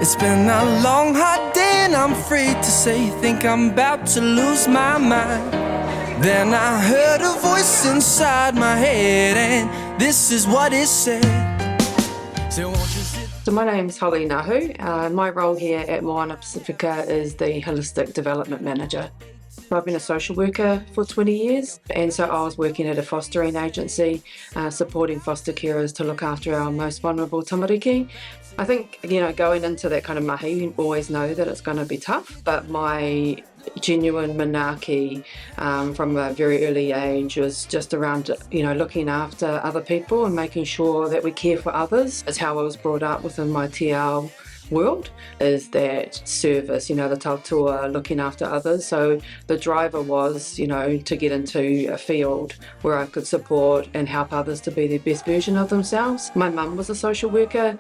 It's been a long, hard day and I'm free to say, think I'm about to lose my mind. Then I heard a voice inside my head and this is what it said. So won't you sit. So my name's Nahu. My role here at Moana Pacifica is the Holistic Development Manager. I've been a social worker for 20 years, and so I was working at a fostering agency, supporting foster carers to look after our most vulnerable tamariki. I think, going into that kind of mahi, you always know that it's going to be tough, but my genuine manaaki from a very early age was just around, looking after other people and making sure that we care for others. It's how I was brought up within my TL world, is that service, the tautua, looking after others. So the driver was, to get into a field where I could support and help others to be their best version of themselves. My mum was a social worker,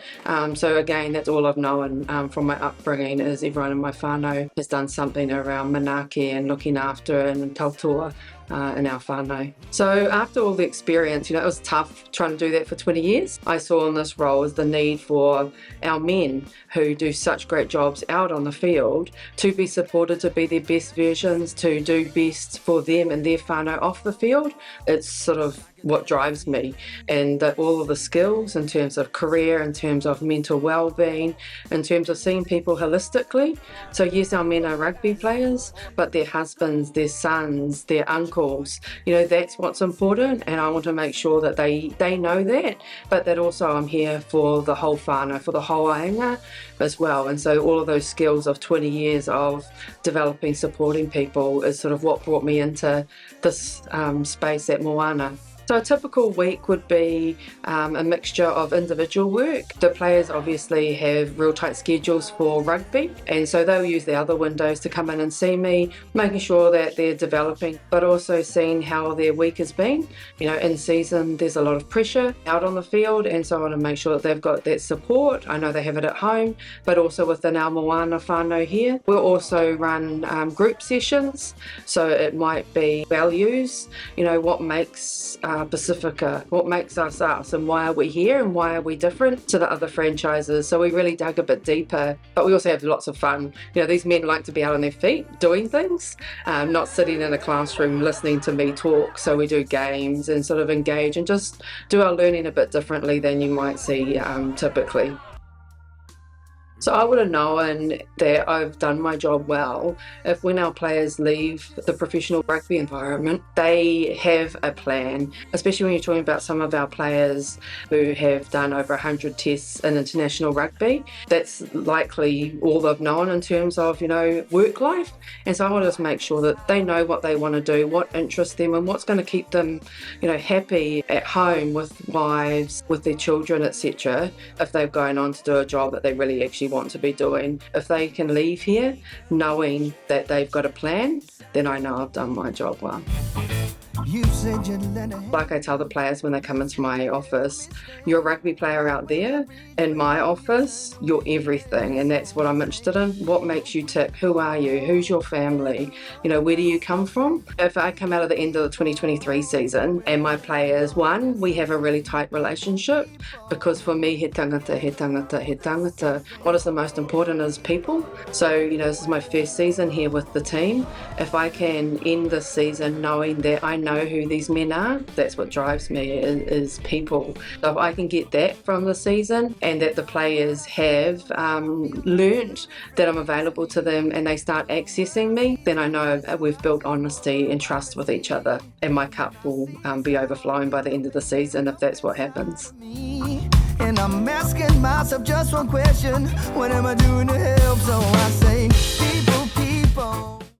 so again, that's all I've known from my upbringing, is everyone in my whānau has done something around manaaki and looking after and tautua in our whānau. So after all the experience, it was tough trying to do that for 20 years. I saw in this role is the need for our men who do such great jobs out on the field to be supported to be their best versions, to do best for them and their whānau off the field. It's sort of what drives me, and all of the skills in terms of career, in terms of mental well-being, in terms of seeing people holistically. So yes, our men are rugby players, but their husbands, their sons, their uncles, that's what's important, and I want to make sure that they know that, but that also I'm here for the whole whānau, for the whole ainga as well. And so all of those skills of 20 years of developing, supporting people is sort of what brought me into this space at Moana. So a typical week would be a mixture of individual work. The players obviously have real tight schedules for rugby, and so they'll use the other windows to come in and see me, making sure that they're developing, but also seeing how their week has been. In season there's a lot of pressure out on the field, and so I want to make sure that they've got that support. I know they have it at home, but also within our Moana whānau here. We'll also run group sessions, so it might be values, what makes Pacifica, what makes us us, and why are we here and why are we different to the other franchises. So we really dug a bit deeper, but we also have lots of fun. These men like to be out on their feet doing things, not sitting in a classroom listening to me talk. So we do games and sort of engage and just do our learning a bit differently than you might see typically. So I would have known that I've done my job well if, when our players leave the professional rugby environment, they have a plan, especially when you're talking about some of our players who have done over 100 tests in international rugby. That's likely all they've known in terms of, work life. And so I want to just make sure that they know what they want to do, what interests them, and what's going to keep them, happy at home with wives, with their children, etc. If they're going on to do a job that they really actually want to be doing. If they can leave here knowing that they've got a plan, then I know I've done my job well. Like I tell the players when they come into my office, you're a rugby player out there. In my office, you're everything, and that's what I'm interested in. What makes you tick? Who are you? Who's your family? Where do you come from? If I come out of the end of the 2023 season and my players, one, we have a really tight relationship, because for me, he tangata, he tangata, he tangata. What is the most important is people. So, this is my first season here with the team. If I can end this season knowing that I know who these men are, that's what drives me, is people. So if I can get that from the season, and that the players have learnt that I'm available to them and they start accessing me, then I know we've built honesty and trust with each other, and my cup will be overflowing by the end of the season if that's what happens. And I'm asking myself just one question: what am I doing to help? So I say, people.